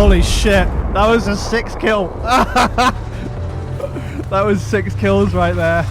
Holy shit, that was a 6 kill. That was 6 kills right there.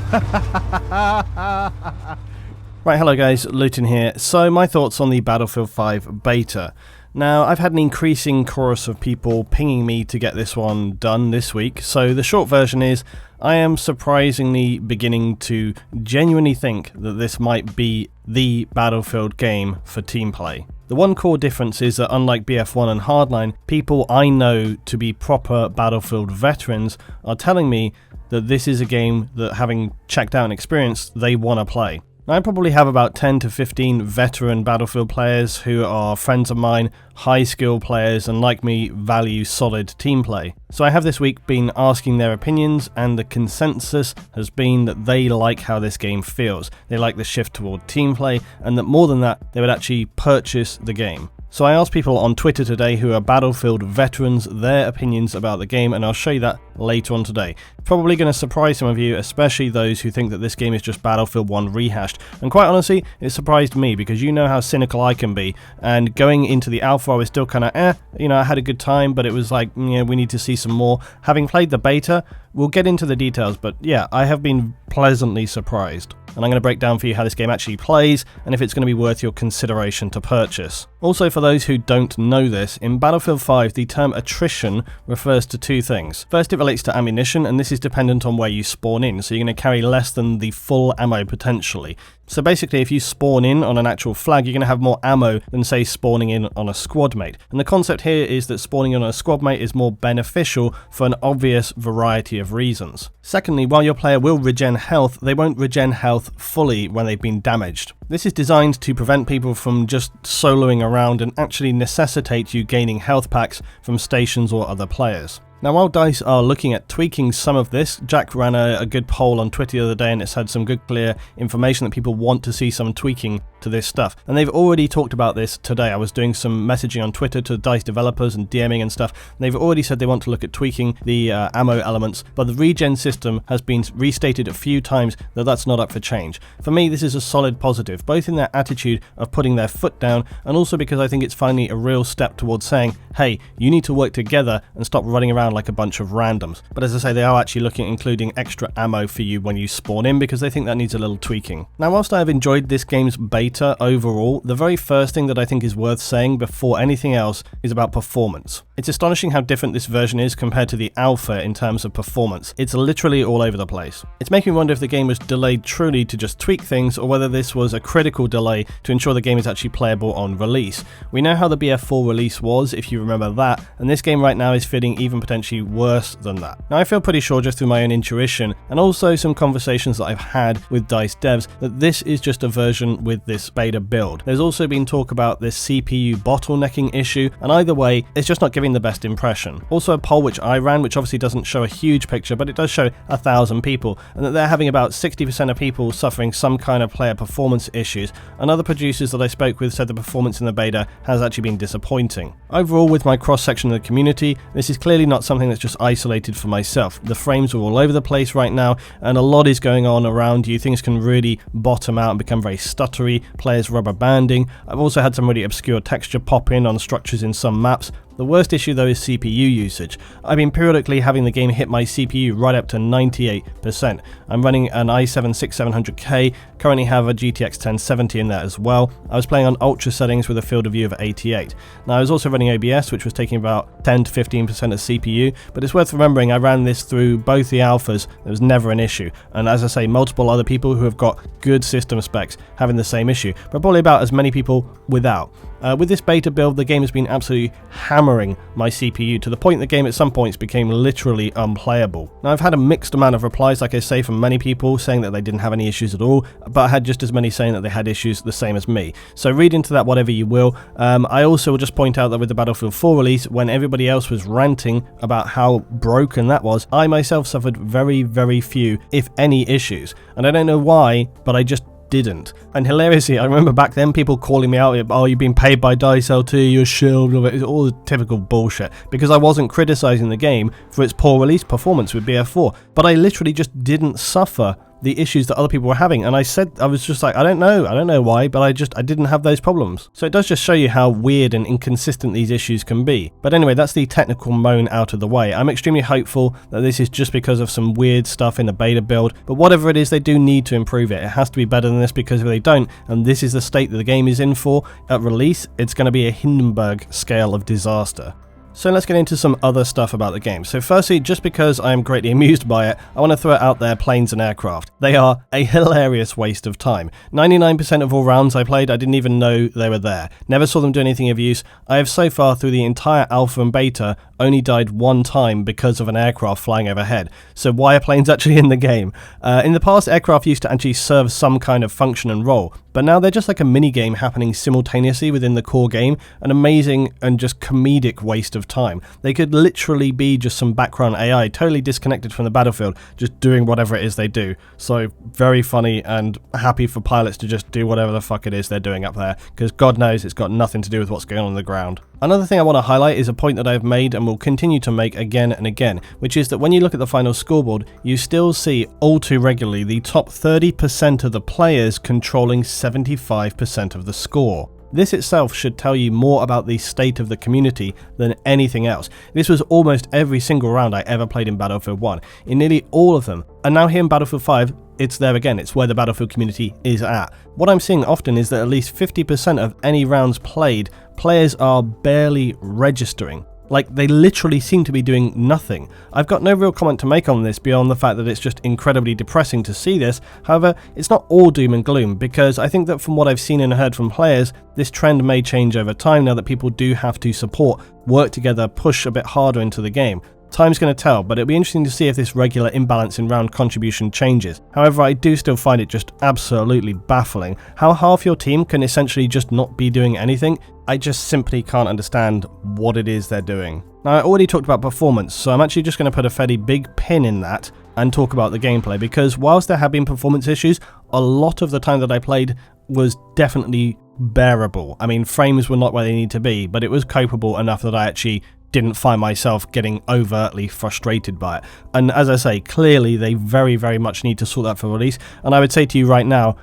Right, hello guys, Luton here. So my thoughts on the Battlefield 5 beta. Now, I've had an increasing chorus of people pinging me to get this one done this week, so the short version is, I am surprisingly beginning to genuinely think that this might be the Battlefield game for team play. The one core difference is that unlike BF1 and Hardline, people I know to be proper Battlefield veterans are telling me that this is a game that, having checked out and experienced, they want to play. I probably have about 10 to 15 veteran Battlefield players who are friends of mine, high skill players, and like me value solid team play. So I have this week been asking their opinions, and the consensus has been that they like how this game feels. They like the shift toward team play, and that more than that, they would actually purchase the game. So I asked people on Twitter today who are Battlefield veterans their opinions about the game, and I'll show you that later on today. Probably going to surprise some of you, especially those who think that this game is just Battlefield 1 rehashed. And quite honestly, it surprised me because you know how cynical I can be, and going into the alpha I was still kind of I had a good time, but it was like, we need to see some more. Having played the beta, we'll get into the details, but yeah, I have been pleasantly surprised. And I'm going to break down for you how this game actually plays and if it's going to be worth your consideration to purchase. Also, for those who don't know this, in Battlefield 5 the term attrition refers to two things. First, it relates to ammunition, and this is dependent on where you spawn in, so you're going to carry less than the full ammo potentially. So basically, if you spawn in on an actual flag, you're going to have more ammo than, say, spawning in on a squad mate. And the concept here is that spawning in on a squad mate is more beneficial for an obvious variety of reasons. Secondly, while your player will regen health, they won't regen health fully when they've been damaged. This is designed to prevent people from just soloing around and actually necessitate you gaining health packs from stations or other players. Now, while DICE are looking at tweaking some of this, Jack ran a good poll on Twitter the other day, and it's had some good clear information that people want to see some tweaking to this stuff. And they've already talked about this today. I was doing some messaging on Twitter to DICE developers and DMing and stuff, and they've already said they want to look at tweaking the ammo elements, but the regen system has been restated a few times that that's not up for change. For me, this is a solid positive, both in their attitude of putting their foot down, and also because I think it's finally a real step towards saying, hey, you need to work together and stop running around like a bunch of randoms. But as I say, they are actually looking at including extra ammo for you when you spawn in, because they think that needs a little tweaking. Now, whilst I have enjoyed this game's beta overall, the very first thing that I think is worth saying before anything else is about performance. It's astonishing how different this version is compared to the alpha in terms of performance. It's literally all over the place. It's making me wonder if the game was delayed truly to just tweak things, or whether this was a critical delay to ensure the game is actually playable on release. We know how the BF4 release was, if you remember that, and this game right now is feeling even potentially worse than that. Now, I feel pretty sure, just through my own intuition and also some conversations that I've had with DICE devs, that this is just a version with this beta build. There's also been talk about this CPU bottlenecking issue, and either way, it's just not giving the best impression. Also, a poll which I ran, which obviously doesn't show a huge picture, but it does show 1,000 people, and that they're having about 60% of people suffering some kind of player performance issues, and other producers that I spoke with said the performance in the beta has actually been disappointing. Overall, with my cross-section of the community, this is clearly not something that's just isolated for myself. The frames are all over the place right now, and a lot is going on around you. Things can really bottom out and become very stuttery, players rubber banding. I've also had some really obscure texture pop in on structures in some maps. The worst issue though is CPU usage. I've been periodically having the game hit my CPU right up to 98%. I'm running an i7-6700K, currently have a GTX 1070 in there as well. I was playing on ultra settings with a field of view of 88. Now, I was also running OBS, which was taking about 10 to 15% of CPU, but it's worth remembering I ran this through both the alphas. There was never an issue, and as I say, multiple other people who have got good system specs having the same issue, but probably about as many people without. With this beta build, the game has been absolutely hammering my CPU to the point the game at some points became literally unplayable. Now, I've had a mixed amount of replies, like I say, from many people saying that they didn't have any issues at all, but I had just as many saying that they had issues the same as me. So read into that whatever you will. I also will just point out that with the Battlefield 4 release, when everybody else was ranting about how broken that was, I myself suffered very, very few, if any, issues. And I don't know why, but I just didn't. And hilariously, I remember back then people calling me out, oh, you've been paid by DICE LT, you're shield, it's all the typical bullshit, because I wasn't criticizing the game for its poor release performance with BF4, but I literally just didn't suffer the issues that other people were having. And I was just like, I don't know why, but I didn't have those problems. So it does just show you how weird and inconsistent these issues can be. But anyway, that's the technical moan out of the way. I'm extremely hopeful that this is just because of some weird stuff in the beta build, but whatever it is, they do need to improve it. It has to be better than this, because if they don't, and this is the state that the game is in for at release, it's going to be a Hindenburg scale of disaster. So let's get into some other stuff about the game. So firstly, just because I am greatly amused by it, I want to throw out there planes and aircraft. They are a hilarious waste of time. 99% of all rounds I played, I didn't even know they were there. Never saw them do anything of use. I have so far through the entire alpha and beta only died one time because of an aircraft flying overhead. So why are planes actually in the game? In the past, aircraft used to actually serve some kind of function and role, but now they're just like a mini game happening simultaneously within the core game, an amazing and just comedic waste of time. They could literally be just some background AI totally disconnected from the battlefield, just doing whatever it is they do. So very funny, and happy for pilots to just do whatever the fuck it is they're doing up there, because God knows it's got nothing to do with what's going on the ground. Another thing I want to highlight is a point that I've made and will continue to make again and again, which is that when you look at the final scoreboard, you still see all too regularly the top 30% of the players controlling 75% of the score. This itself should tell you more about the state of the community than anything else. This was almost every single round I ever played in Battlefield 1, in nearly all of them. And now here in Battlefield 5, it's there again, it's where the Battlefield community is at. What I'm seeing often is that at least 50% of any rounds played, players are barely registering. Like, they literally seem to be doing nothing. I've got no real comment to make on this beyond the fact that it's just incredibly depressing to see this. However, it's not all doom and gloom, because I think that from what I've seen and heard from players, this trend may change over time now that people do have to support, work together, push a bit harder into the game. Time's going to tell, but it'll be interesting to see if this regular imbalance in round contribution changes. However, I do still find it just absolutely baffling how half your team can essentially just not be doing anything. I just simply can't understand what it is they're doing. Now, I already talked about performance, so I'm actually just going to put a fairly big pin in that and talk about the gameplay, because whilst there have been performance issues, a lot of the time that I played was definitely bearable. I mean, frames were not where they need to be, but it was copable enough that I actually didn't find myself getting overtly frustrated by it. And as I say, clearly they very, very much need to sort that for release. And I would say to you right now,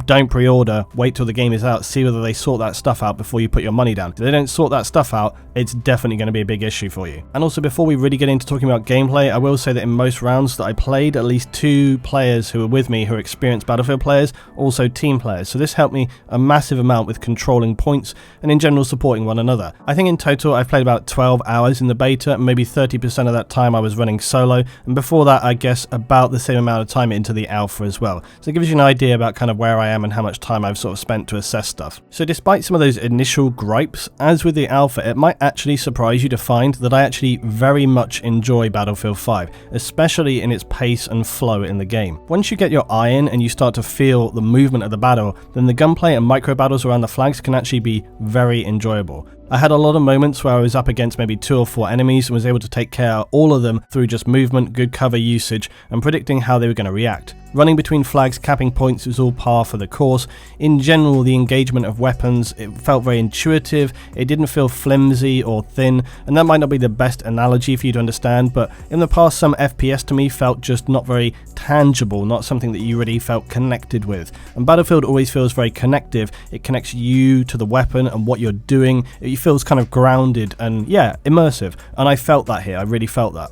don't pre-order, wait till the game is out, see whether they sort that stuff out before you put your money down. If they don't sort that stuff out, it's definitely going to be a big issue for you. And also, before we really get into talking about gameplay, I will say that in most rounds that I played, at least 2 players who were with me who are experienced Battlefield players, also team players. So this helped me a massive amount with controlling points and in general supporting one another. I think in total I've played about 12 hours in the beta, and maybe 30% of that time I was running solo, and before that I guess about the same amount of time into the alpha as well. So it gives you an idea about kind of where I am and how much time I've sort of spent to assess stuff. So despite some of those initial gripes, as with the alpha, it might actually surprise you to find that I actually very much enjoy Battlefield 5, especially in its pace and flow in the game. Once you get your eye in and you start to feel the movement of the battle, then the gunplay and micro battles around the flags can actually be very enjoyable. I had a lot of moments where I was up against maybe 2 or 4 enemies and was able to take care of all of them through just movement, good cover usage, and predicting how they were going to react. Running between flags, capping points was all par for the course. In general, the engagement of weapons, it felt very intuitive, it didn't feel flimsy or thin, and that might not be the best analogy for you to understand, but in the past some FPS to me felt just not very tangible, not something that you really felt connected with. And Battlefield always feels very connective. It connects you to the weapon and what you're doing. It feels kind of grounded and, yeah, immersive. And I felt that here, I really felt that.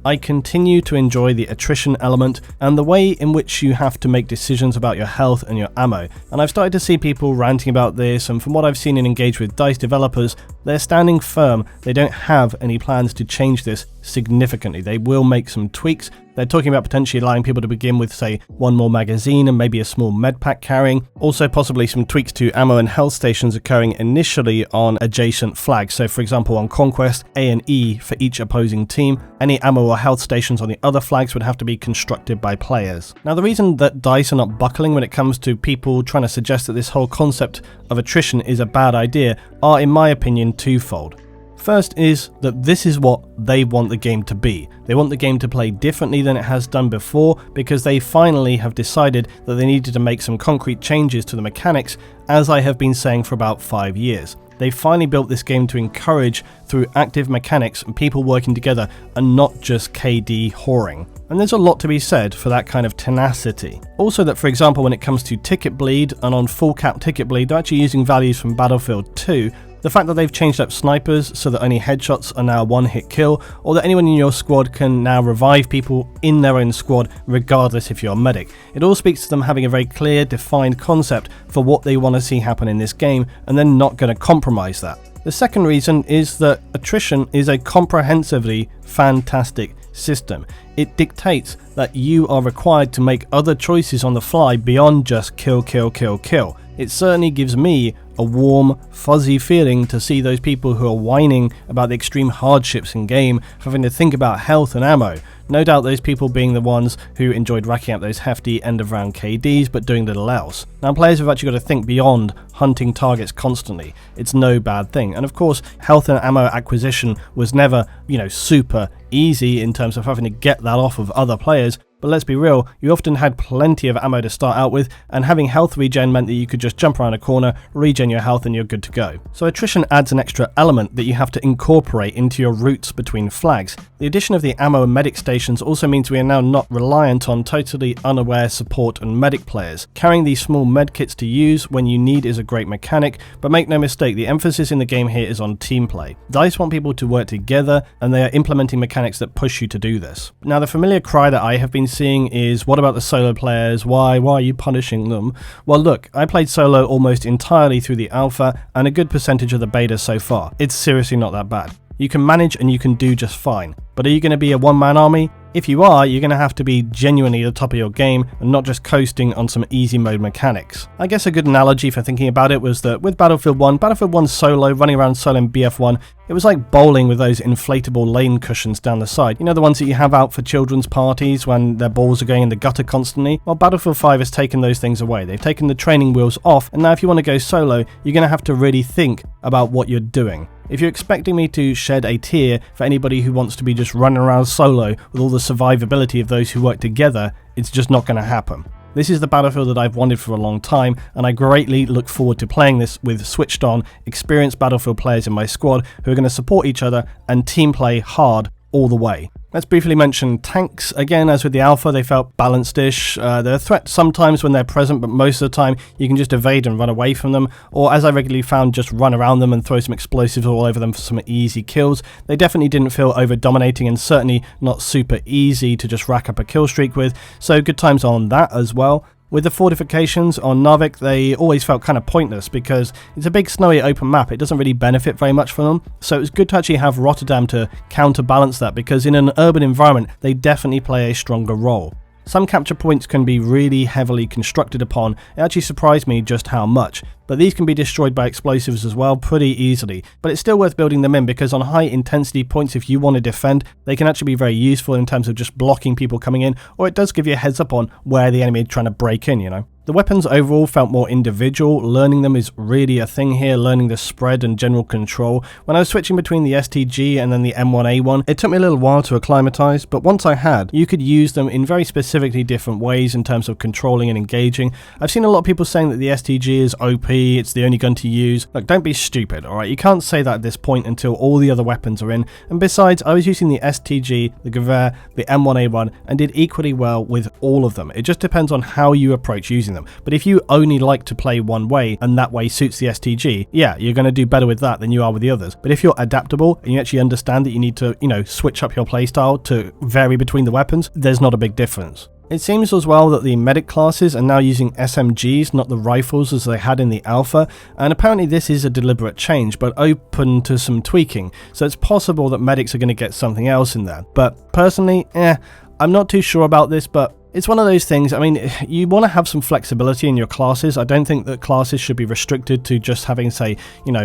I continue to enjoy the attrition element and the way in which you have to make decisions about your health and your ammo, and I've started to see people ranting about this, and from what I've seen and engaged with DICE developers, they're standing firm. They don't have any plans to change this significantly. They will make some tweaks. They're talking about potentially allowing people to begin with, say, 1 more magazine and maybe a small med pack carrying. Also possibly some tweaks to ammo and health stations occurring initially on adjacent flags. So for example, on Conquest, A and E for each opposing team. Any ammo or health stations on the other flags would have to be constructed by players. Now, the reason that DICE are not buckling when it comes to people trying to suggest that this whole concept of attrition is a bad idea are, in my opinion, twofold. First is that this is what they want the game to be. They want the game to play differently than it has done before, because they finally have decided that they needed to make some concrete changes to the mechanics, as I have been saying for about 5 years. They finally built this game to encourage through active mechanics and people working together and not just KD whoring. And there's a lot to be said for that kind of tenacity. Also that, for example, when it comes to ticket bleed and on full cap ticket bleed, they're actually using values from Battlefield 2. The fact that they've changed up snipers so that only headshots are now one-hit kill, or that anyone in your squad can now revive people in their own squad regardless if you're a medic. It all speaks to them having a very clear, defined concept for what they want to see happen in this game, and they're not going to compromise that. The second reason is that Attrition is a comprehensively fantastic system. It dictates that you are required to make other choices on the fly beyond just kill, kill, kill, kill. It certainly gives me a warm, fuzzy feeling to see those people who are whining about the extreme hardships in game, having to think about health and ammo. No doubt those people being the ones who enjoyed racking up those hefty end of round KDs but doing little else. Now players have actually got to think beyond hunting targets constantly. It's no bad thing. And of course, health and ammo acquisition was never, super easy in terms of having to get that off of other players. But let's be real, you often had plenty of ammo to start out with, and having health regen meant that you could just jump around a corner, regen your health, and you're good to go. So Attrition adds an extra element that you have to incorporate into your routes between flags. The addition of the ammo and medic stations also means we are now not reliant on totally unaware support and medic players. Carrying these small med kits to use when you need is a great mechanic, but make no mistake, the emphasis in the game here is on team play. DICE want people to work together, and they are implementing mechanics that push you to do this. Now the familiar cry that I have been seeing is, what about the solo players? Why are you punishing them? Well look, I played solo almost entirely through the alpha and a good percentage of the beta so far. It's seriously not that bad. You can manage and you can do just fine. But are you going to be a one-man army? If you are, you're going to have to be genuinely at the top of your game and not just coasting on some easy mode mechanics. I guess a good analogy for thinking about it was that with Battlefield 1 solo, running around solo in BF1, it was like bowling with those inflatable lane cushions down the side. You know, the ones that you have out for children's parties when their balls are going in the gutter constantly? Well, Battlefield 5 has taken those things away. They've taken the training wheels off, and now if you want to go solo, you're going to have to really think about what you're doing. If you're expecting me to shed a tear for anybody who wants to be just running around solo with all the survivability of those who work together, it's just not going to happen. This is the Battlefield that I've wanted for a long time, and I greatly look forward to playing this with switched on, experienced Battlefield players in my squad who are going to support each other and team play hard all the way. Let's briefly mention tanks. Again, as with the alpha, they felt balanced-ish. They're a threat sometimes when they're present, but most of the time you can just evade and run away from them, or as I regularly found, just run around them and throw some explosives all over them for some easy kills. They definitely didn't feel over-dominating and certainly not super easy to just rack up a kill streak with, so good times on that as well. With the fortifications on Narvik, they always felt kind of pointless because it's a big snowy open map. It doesn't really benefit very much from them. So it was good to actually have Rotterdam to counterbalance that, because in an urban environment, they definitely play a stronger role. Some capture points can be really heavily constructed upon. It actually surprised me just how much. But these can be destroyed by explosives as well pretty easily. But it's still worth building them in, because on high intensity points, if you want to defend, they can actually be very useful in terms of just blocking people coming in, or it does give you a heads up on where the enemy is trying to break in, you know. The weapons overall felt more individual. Learning them is really a thing here, learning the spread and general control. When I was switching between the STG and then the M1A1, it took me a little while to acclimatise, but once I had, you could use them in very specifically different ways in terms of controlling and engaging. I've seen a lot of people saying that the STG is OP, it's the only gun to use. Look, don't be stupid, alright? You can't say that at this point until all the other weapons are in. And besides, I was using the STG, the Gewehr, the M1A1, and did equally well with all of them. It just depends on how you approach using them. But if you only like to play one way and that way suits the STG, yeah, you're going to do better with that than you are with the others. But if you're adaptable and you actually understand that you need to, switch up your playstyle to vary between the weapons, there's not a big difference. It seems as well that the medic classes are now using SMGs, not the rifles as they had in the alpha, and apparently this is a deliberate change, but open to some tweaking, so it's possible that medics are going to get something else in there. But personally, I'm not too sure about this, but it's one of those things. I mean, you want to have some flexibility in your classes. I don't think that classes should be restricted to just having, say,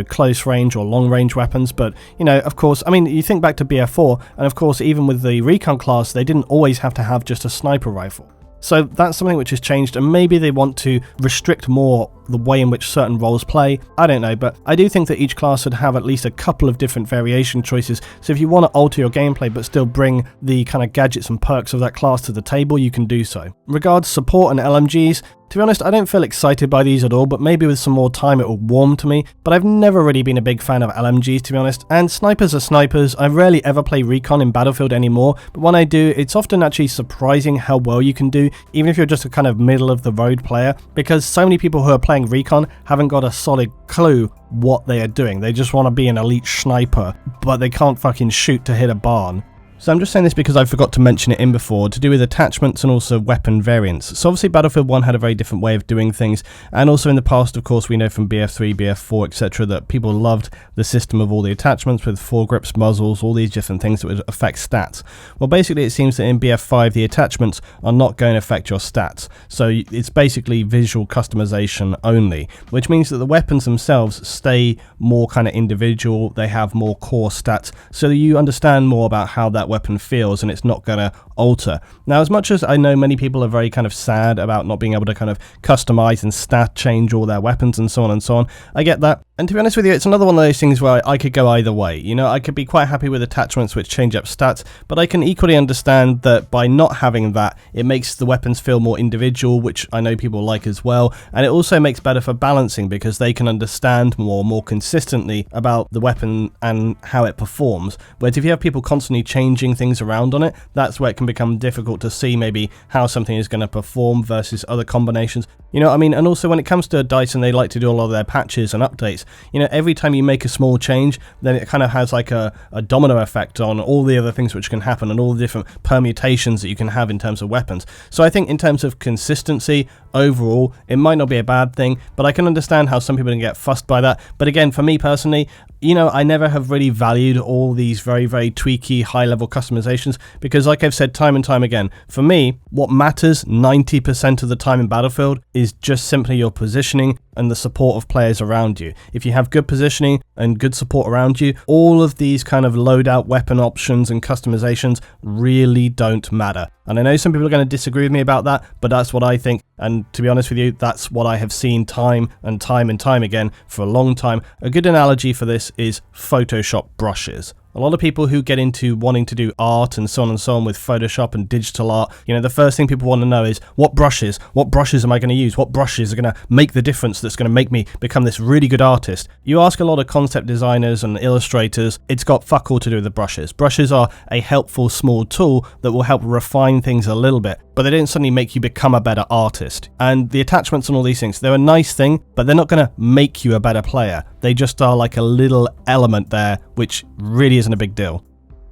close range or long range weapons. But, of course, I mean, you think back to BF4, and of course, even with the recon class, they didn't always have to have just a sniper rifle. So that's something which has changed, and maybe they want to restrict more the way in which certain roles play. I don't know, but I do think that each class should have at least a couple of different variation choices. So if you want to alter your gameplay but still bring the kind of gadgets and perks of that class to the table, you can do so. Regards support and LMGs, To be honest, I don't feel excited by these at all, but maybe with some more time it will warm to me, but I've never really been a big fan of LMGs, to be honest, and snipers are snipers. I rarely ever play recon in Battlefield anymore, but when I do, it's often actually surprising how well you can do, even if you're just a kind of middle of the road player, because so many people who are playing recon haven't got a solid clue what they are doing. They just want to be an elite sniper, but they can't fucking shoot to hit a barn. So I'm just saying this because I forgot to mention it in before, to do with attachments and also weapon variants. So obviously Battlefield 1 had a very different way of doing things, and also in the past, of course, we know from BF3, BF4, etc. that people loved the system of all the attachments with foregrips, muzzles, all these different things that would affect stats. Well, basically it seems that in BF5 the attachments are not going to affect your stats. So it's basically visual customization only, which means that the weapons themselves stay more kind of individual, they have more core stats, so that you understand more about how that weapon feels and it's not going to alter. Now, as much as I know many people are very kind of sad about not being able to kind of customize and stat change all their weapons and so on and so on, I get that. And to be honest with you, it's another one of those things where I could go either way. You know, I could be quite happy with attachments which change up stats, but I can equally understand that by not having that, it makes the weapons feel more individual, which I know people like as well, and it also makes better for balancing because they can understand more consistently about the weapon and how it performs. Whereas if you have people constantly changing things around on it, that's where it can become difficult to see maybe how something is going to perform versus other combinations. You know what I mean? And also when it comes to Dyson, they like to do a lot of their patches and updates. You know, every time you make a small change, then it kind of has like a domino effect on all the other things which can happen and all the different permutations that you can have in terms of weapons. So I think in terms of consistency, overall, it might not be a bad thing, but I can understand how some people can get fussed by that. But again, for me personally, you know, I never have really valued all these very, very tweaky, high-level customizations because, like I've said time and time again, for me, what matters 90% of the time in Battlefield is just simply your positioning and the support of players around you. If you have good positioning and good support around you, all of these kind of loadout weapon options and customizations really don't matter. And I know some people are going to disagree with me about that, but that's what I think. And to be honest with you, that's what I have seen time and time again for a long time. A good analogy for this is Photoshop brushes. A lot of people who get into wanting to do art and so on with Photoshop and digital art, you know, the first thing people want to know is what brushes am I going to use? What brushes are going to make the difference that's going to make me become this really good artist? You ask a lot of concept designers and illustrators, it's got fuck all to do with the brushes. Brushes are a helpful small tool that will help refine things a little bit, but they don't suddenly make you become a better artist. And the attachments and all these things, they're a nice thing, but they're not going to make you a better player. They just are like a little element there, which really isn't a big deal.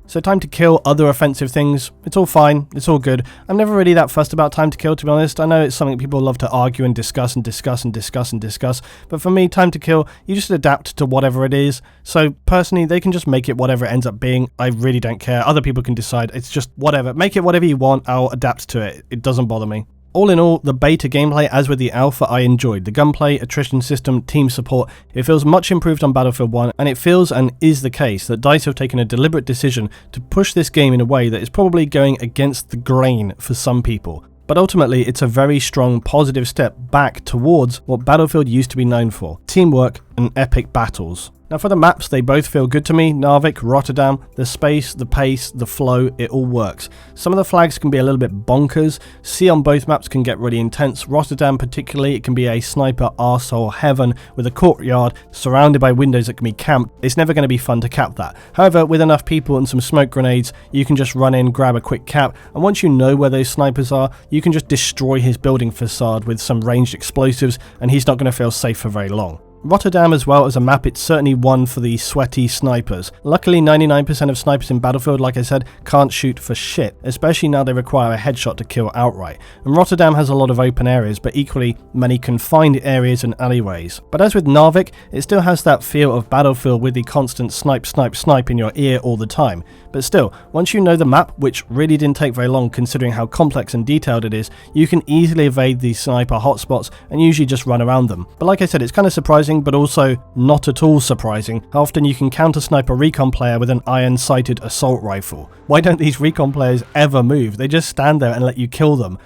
So time to kill, other offensive things, it's all fine, it's all good. I'm never really that fussed about time to kill, to be honest. I know it's something people love to argue and discuss, but for me, time to kill, you just adapt to whatever it is. So personally, they can just make it whatever it ends up being. I really don't care. Other people can decide. It's just whatever. Make it whatever you want, I'll adapt to it. It doesn't bother me. All in all, the beta gameplay, as with the alpha, I enjoyed. The gunplay, attrition system, team support, it feels much improved on Battlefield 1, and it feels and is the case that DICE have taken a deliberate decision to push this game in a way that is probably going against the grain for some people. But ultimately, it's a very strong positive step back towards what Battlefield used to be known for: teamwork and epic battles. Now for the maps, they both feel good to me. Narvik, Rotterdam, the space, the pace, the flow, it all works. Some of the flags can be a little bit bonkers. Sea on both maps can get really intense. Rotterdam particularly, it can be a sniper arsehole heaven with a courtyard surrounded by windows that can be camped. It's never going to be fun to cap that. However, with enough people and some smoke grenades, you can just run in, grab a quick cap, and once you know where those snipers are, you can just destroy his building facade with some ranged explosives, and he's not going to feel safe for very long. Rotterdam as well as a map, it's certainly one for the sweaty snipers. Luckily 99% of snipers in Battlefield, like I said, can't shoot for shit, especially now they require a headshot to kill outright. And Rotterdam has a lot of open areas, but equally many confined areas and alleyways. But as with Narvik, it still has that feel of Battlefield with the constant snipe in your ear all the time. But still, once you know the map, which really didn't take very long considering how complex and detailed it is, you can easily evade these sniper hotspots and usually just run around them. But like I said, it's kind of surprising, but also not at all surprising how often you can counter-snipe a recon player with an iron-sighted assault rifle. Why don't these recon players ever move? They just stand there and let you kill them.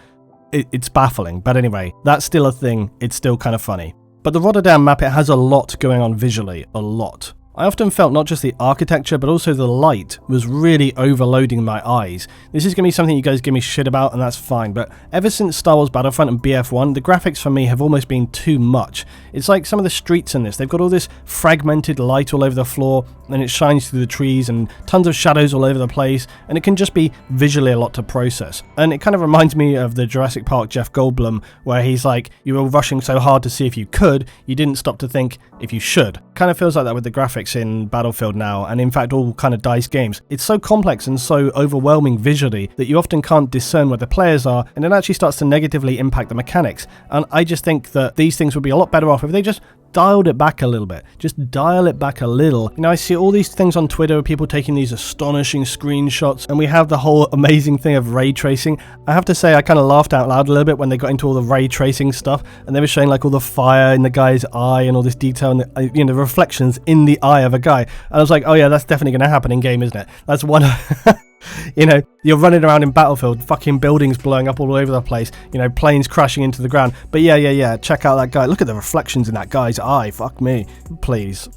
It's baffling, but anyway, that's still a thing, it's still kind of funny. But the Rotterdam map, it has a lot going on visually, a lot. I often felt not just the architecture but also the light was really overloading my eyes. This is going to be something you guys give me shit about, and that's fine, but ever since Star Wars Battlefront and BF1, the graphics for me have almost been too much. It's like some of the streets in this, they've got all this fragmented light all over the floor, and it shines through the trees and tons of shadows all over the place, and it can just be visually a lot to process. And it kind of reminds me of the Jurassic Park Jeff Goldblum, where he's like, you were rushing so hard to see if you could, you didn't stop to think if you should. Kind of feels like that with the graphics in Battlefield now, and in fact all kind of DICE games. It's so complex and so overwhelming visually that you often can't discern where the players are, and it actually starts to negatively impact the mechanics. And I just think that these things would be a lot better off if they just dialed it back a little bit. Just dial it back a little. You know, I see all these things on Twitter of people taking these astonishing screenshots, and we have the whole amazing thing of ray tracing. I have to say, I kind of laughed out loud a little bit when they got into all the ray tracing stuff, and they were showing like all the fire in the guy's eye and all this detail and the, you know, the reflections in the eye of a guy. And I was like, oh yeah, that's definitely going to happen in game, isn't it? That's one. You know, you're running around in Battlefield, fucking buildings blowing up all over the place, you know, planes crashing into the ground. But yeah, check out that guy. Look at the reflections in that guy's eye. Fuck me. Please.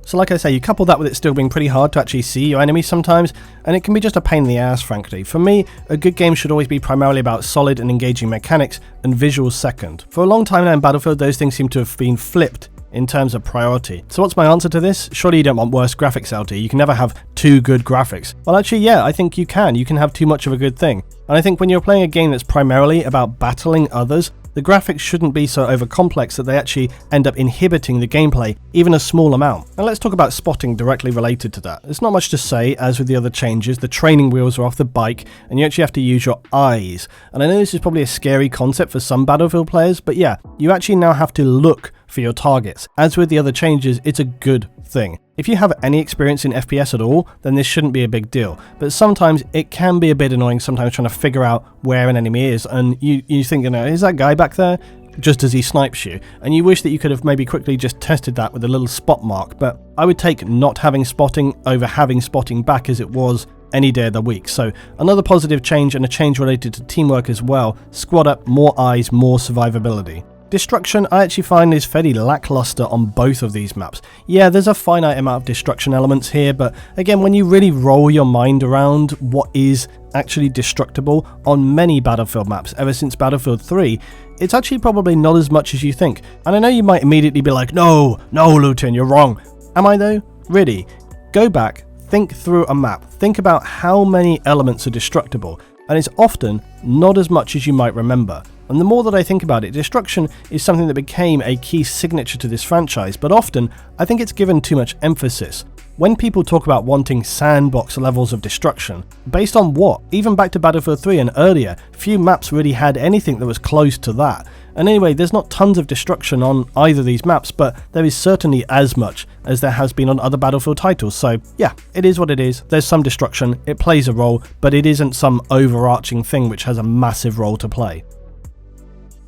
So like I say, you couple that with it still being pretty hard to actually see your enemies sometimes, and it can be just a pain in the ass, frankly. For me, a good game should always be primarily about solid and engaging mechanics, and visuals second. For a long time now in Battlefield, those things seem to have been flipped in terms of priority. So what's my answer to this? Surely you don't want worse graphics, LT. You can never have too good graphics. Well, actually, yeah, I think you can. You can have too much of a good thing. And I think when you're playing a game that's primarily about battling others, the graphics shouldn't be so over-complex that they actually end up inhibiting the gameplay, even a small amount. And let's talk about spotting directly related to that. There's not much to say, as with the other changes. The training wheels are off the bike, and you actually have to use your eyes. And I know this is probably a scary concept for some Battlefield players, but yeah, you actually now have to look for your targets. As with the other changes, it's a good thing. If you have any experience in FPS at all, then this shouldn't be a big deal. But sometimes it can be a bit annoying sometimes trying to figure out where an enemy is, and you think, you know, is that guy back there? Just as he snipes you, and you wish that you could have maybe quickly just tested that with a little spot mark. But I would take not having spotting over having spotting back as it was any day of the week. So another positive change, and a change related to teamwork as well. Squad up, more eyes, more survivability. Destruction, I actually find, is fairly lackluster on both of these maps. Yeah, there's a finite amount of destruction elements here, but again, when you really roll your mind around what is actually destructible on many Battlefield maps ever since Battlefield 3, it's actually probably not as much as you think. And I know you might immediately be like, no, Luton, you're wrong. Am I though? Really? Go back, think through a map, think about how many elements are destructible, and it's often not as much as you might remember. And the more that I think about it, destruction is something that became a key signature to this franchise, but often I think it's given too much emphasis. When people talk about wanting sandbox levels of destruction, based on what? Even back to Battlefield 3 and earlier, few maps really had anything that was close to that. And anyway, there's not tons of destruction on either of these maps, but there is certainly as much as there has been on other Battlefield titles. So yeah, it is what it is. There's some destruction, it plays a role, but it isn't some overarching thing which has a massive role to play.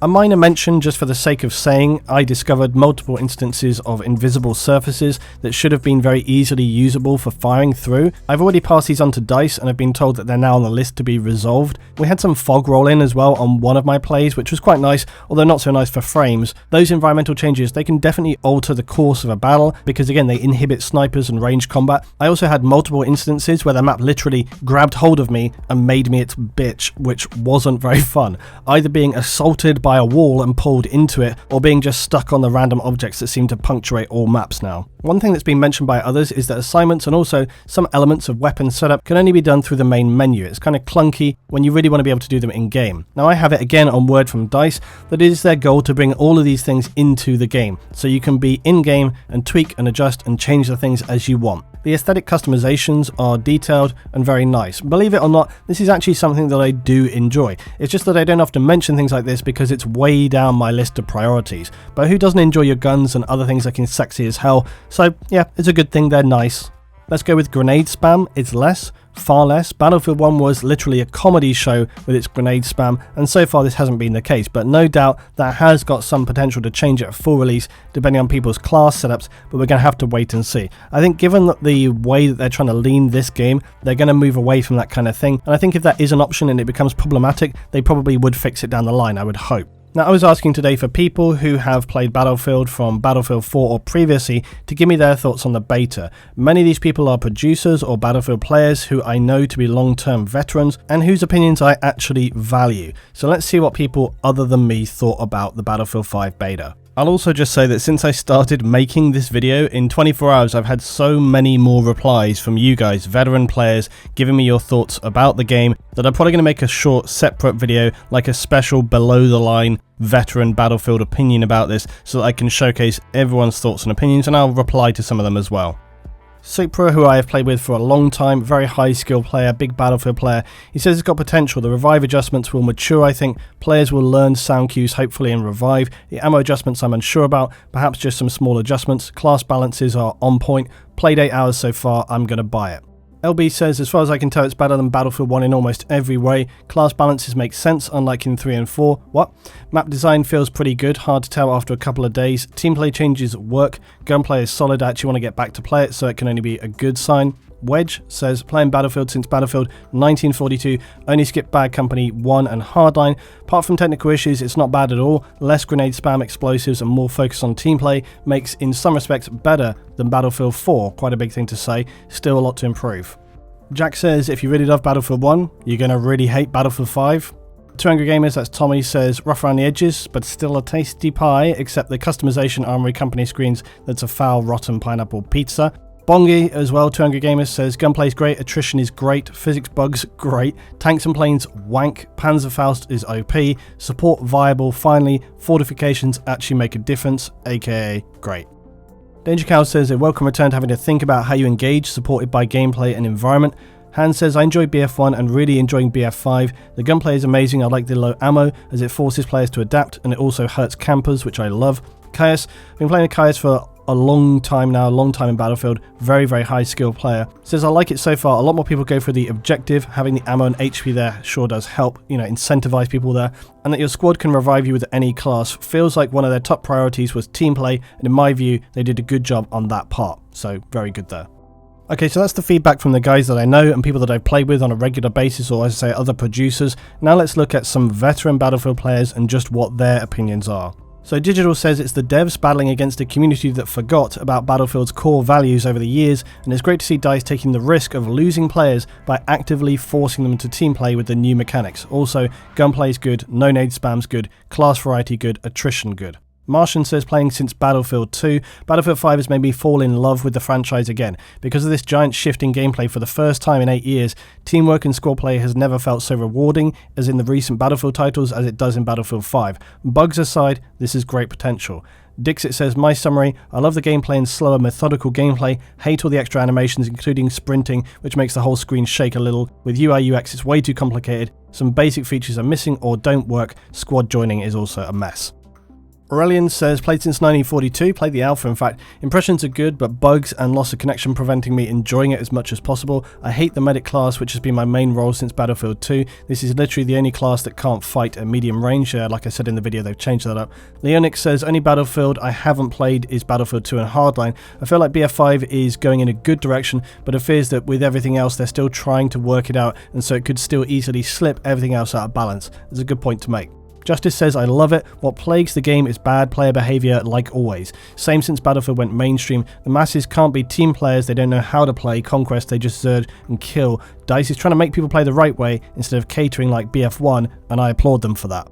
A minor mention, just for the sake of saying, I discovered multiple instances of invisible surfaces that should have been very easily usable for firing through. I've already passed these on to DICE and have been told that they're now on the list to be resolved. We had some fog roll in as well on one of my plays, which was quite nice, although not so nice for frames. Those environmental changes, they can definitely alter the course of a battle, because again, they inhibit snipers and range combat. I also had multiple instances where the map literally grabbed hold of me and made me its bitch, which wasn't very fun. Either being assaulted by a wall and pulled into it, or being just stuck on the random objects that seem to punctuate all maps now. One thing that's been mentioned by others is that assignments and also some elements of weapon setup can only be done through the main menu. It's kind of clunky when you really want to be able to do them in game. Now I have it again on word from DICE that it is their goal to bring all of these things into the game, so you can be in game and tweak and adjust and change the things as you want. The aesthetic customizations are detailed and very nice. Believe it or not, this is actually something that I do enjoy. It's just that I don't often mention things like this because it's way down my list of priorities. But who doesn't enjoy your guns and other things looking sexy as hell? So yeah, it's a good thing they're nice. Let's go with grenade spam. It's less, far less. Battlefield 1 was literally a comedy show with its grenade spam, and so far this hasn't been the case, but no doubt that has got some potential to change at full release depending on people's class setups, but we're going to have to wait and see. I think given that the way that they're trying to lean this game, they're going to move away from that kind of thing, and I think if that is an option and it becomes problematic, they probably would fix it down the line, I would hope. Now, I was asking today for people who have played Battlefield from Battlefield 4 or previously to give me their thoughts on the beta. Many of these people are producers or Battlefield players who I know to be long-term veterans and whose opinions I actually value. So let's see what people other than me thought about the Battlefield 5 beta. I'll also just say that since I started making this video, in 24 hours I've had so many more replies from you guys, veteran players, giving me your thoughts about the game, that I'm probably going to make a short separate video, like a special below the line veteran Battlefield opinion about this, so that I can showcase everyone's thoughts and opinions, and I'll reply to some of them as well. Supra, who I have played with for a long time, very high skill player, big Battlefield player, he says it's got potential. The revive adjustments will mature, I think. Players will learn sound cues hopefully in revive. The ammo adjustments I'm unsure about, perhaps just some small adjustments. Class balances are on point. Played 8 hours so far, I'm going to buy it. LB says, as far as I can tell, it's better than Battlefield 1 in almost every way. Class balances make sense, unlike in 3 and 4. What? Map design feels pretty good, hard to tell after a couple of days. Team play changes work. Gunplay is solid, I actually want to get back to play it, so it can only be a good sign. Wedge says, playing Battlefield since Battlefield 1942, only skipped Bad Company 1 and Hardline. Apart from technical issues, it's not bad at all. Less grenade spam, explosives, and more focus on team play makes, in some respects, better than Battlefield 4. Quite a big thing to say. Still a lot to improve. Jack says, if you really love Battlefield 1, you're going to really hate Battlefield 5. 200 Gamers, that's Tommy, says, rough around the edges, but still a tasty pie, except the customization Armory Company screens, that's a foul, rotten pineapple pizza. Bongi as well, 200 Gamers, says, gunplay's great, attrition is great, physics bugs great, tanks and planes wank, Panzerfaust is OP, support viable, finally, fortifications actually make a difference, aka great. Danger Cow says, a welcome return to having to think about how you engage, supported by gameplay and environment. Han says, I enjoy BF1 and really enjoying BF5. The gunplay is amazing, I like the low ammo as it forces players to adapt and it also hurts campers, which I love. Caius, I've been playing Caius for a long time now, a long time in Battlefield, very high skill player. Says, I like it so far, a lot more people go for the objective, having the ammo and HP there sure does help, incentivize people there, and that your squad can revive you with any class. Feels like one of their top priorities was team play, and in my view, they did a good job on that part, so very good there. Okay, so that's the feedback from the guys that I know and people that I've played with on a regular basis, or as I say, other producers. Now let's look at some veteran Battlefield players and just what their opinions are. So Digital says it's the devs battling against a community that forgot about Battlefield's core values over the years, and it's great to see DICE taking the risk of losing players by actively forcing them to team play with the new mechanics. Also, gunplay's good, no nade spam's good, class variety good, attrition good. Martian says, playing since Battlefield 2, Battlefield 5 has made me fall in love with the franchise again. Because of this giant shift in gameplay for the first time in 8 years, teamwork and squad play has never felt so rewarding as in the recent Battlefield titles as it does in Battlefield 5. Bugs aside, this is great potential. Dixit says, my summary, I love the gameplay and slower methodical gameplay, hate all the extra animations including sprinting, which makes the whole screen shake a little. With UI UX it's way too complicated, some basic features are missing or don't work, squad joining is also a mess. Aurelian says, played since 1942, played the alpha in fact. Impressions are good, but bugs and loss of connection preventing me enjoying it as much as possible. I hate the medic class, which has been my main role since Battlefield 2. This is literally the only class that can't fight at medium range. Like I said in the video, they've changed that up. Leonix says, only Battlefield I haven't played is Battlefield 2 and Hardline. I feel like BF5 is going in a good direction, but it fears that with everything else, they're still trying to work it out, and so it could still easily slip everything else out of balance. That's a good point to make. Justice says, I love it. What plagues the game is bad player behaviour like always. Same since Battlefield went mainstream. The masses can't be team players, they don't know how to play Conquest, they just zerd and kill. DICE is trying to make people play the right way instead of catering like BF1, and I applaud them for that.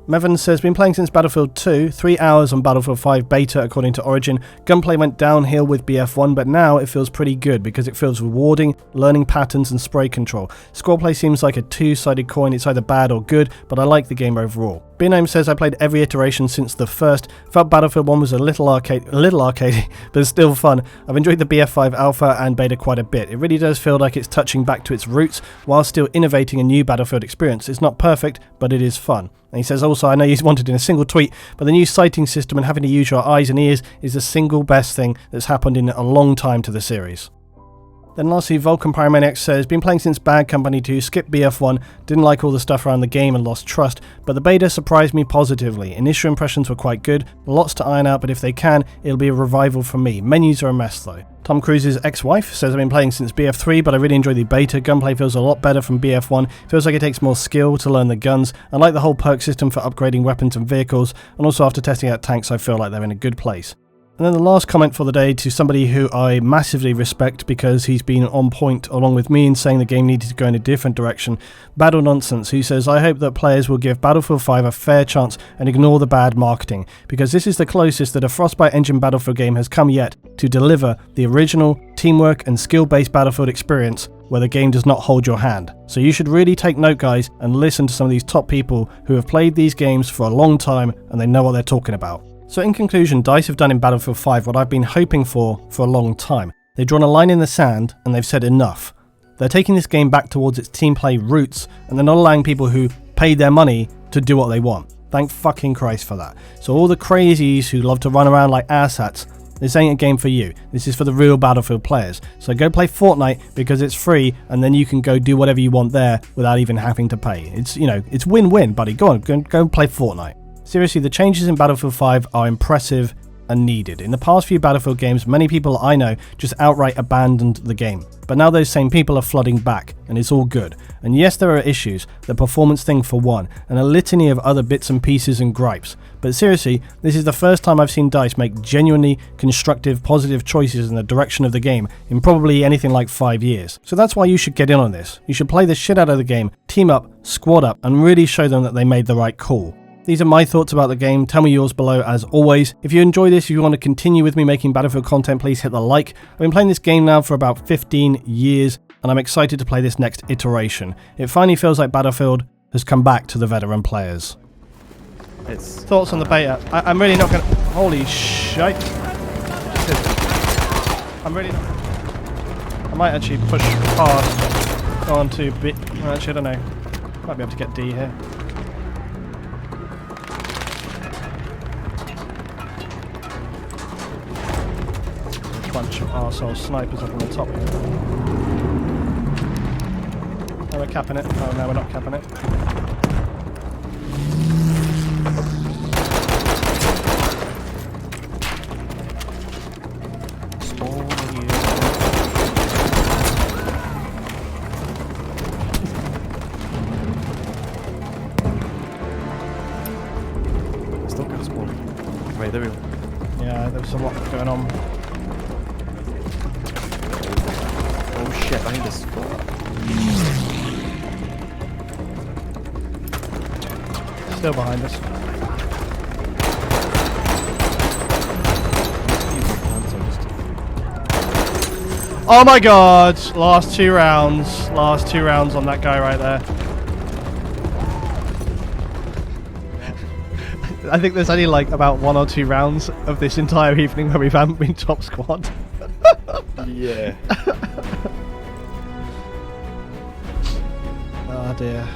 Mevin says, been playing since Battlefield 2, 3 hours on Battlefield 5 beta according to Origin. Gunplay went downhill with BF1, but now it feels pretty good because it feels rewarding, learning patterns and spray control. Squad play seems like a two-sided coin, it's either bad or good, but I like the game overall. Biname says, I played every iteration since the first. Felt Battlefield 1 was a little arcadey, but still fun. I've enjoyed the BF5 alpha and beta quite a bit. It really does feel like it's touching back to its roots while still innovating a new Battlefield experience. It's not perfect, but it is fun. And he says also, I know he's wanted in a single tweet, but the new sighting system and having to use your eyes and ears is the single best thing that's happened in a long time to the series. Then lastly, Vulcan Pyromaniac says, been playing since Bad Company 2, skipped BF1, didn't like all the stuff around the game and lost trust, but the beta surprised me positively. Initial impressions were quite good, lots to iron out, but if they can, it'll be a revival for me. Menus are a mess though. Tom Cruise's ex-wife says, I've been playing since BF3, but I really enjoy the beta. Gunplay feels a lot better from BF1. Feels like it takes more skill to learn the guns. I like the whole perk system for upgrading weapons and vehicles, and also after testing out tanks, I feel like they're in a good place. And then the last comment for the day to somebody who I massively respect because he's been on point along with me in saying the game needed to go in a different direction. Battle Nonsense, who says, I hope that players will give Battlefield 5 a fair chance and ignore the bad marketing, because this is the closest that a Frostbite engine Battlefield game has come yet to deliver the original teamwork and skill-based Battlefield experience where the game does not hold your hand. So you should really take note, guys, and listen to some of these top people who have played these games for a long time and they know what they're talking about. So in conclusion, DICE have done in Battlefield 5 what I've been hoping for a long time. They've drawn a line in the sand and they've said enough. They're taking this game back towards its team play roots and they're not allowing people who paid their money to do what they want. Thank fucking Christ for that. So all the crazies who love to run around like asshats, this ain't a game for you. This is for the real Battlefield players. So go play Fortnite because it's free and then you can go do whatever you want there without even having to pay. It's, you know, it's win-win, buddy. Go on, go play Fortnite. Seriously, the changes in Battlefield 5 are impressive and needed. In the past few Battlefield games, many people I know just outright abandoned the game. But now those same people are flooding back, and it's all good. And yes, there are issues, the performance thing for one, and a litany of other bits and pieces and gripes. But seriously, this is the first time I've seen DICE make genuinely constructive, positive choices in the direction of the game in probably anything like 5 years. So that's why you should get in on this. You should play the shit out of the game, team up, squad up, and really show them that they made the right call. These are my thoughts about the game. Tell me yours below as always. If you enjoy this, if you want to continue with me making Battlefield content, please hit the like. I've been playing this game now for about 15 years and I'm excited to play this next iteration. It finally feels like Battlefield has come back to the veteran players. Thoughts on the beta? I'm really not gonna... Holy shite. I'm really not... I might actually push past, go on to B... Actually, I don't know. Might be able to get D here. Bunch of arsehole snipers up on the top here. Oh, we're capping it. Oh no, we're not capping it. Still got spawn. Wait, there we go. Yeah, there was a lot going on. Oh shit, behind us. Still behind us. Oh my god! Last two rounds on that guy right there. I think there's only like about 1 or 2 rounds of this entire evening where we haven't been top squad. Yeah. Oh dear.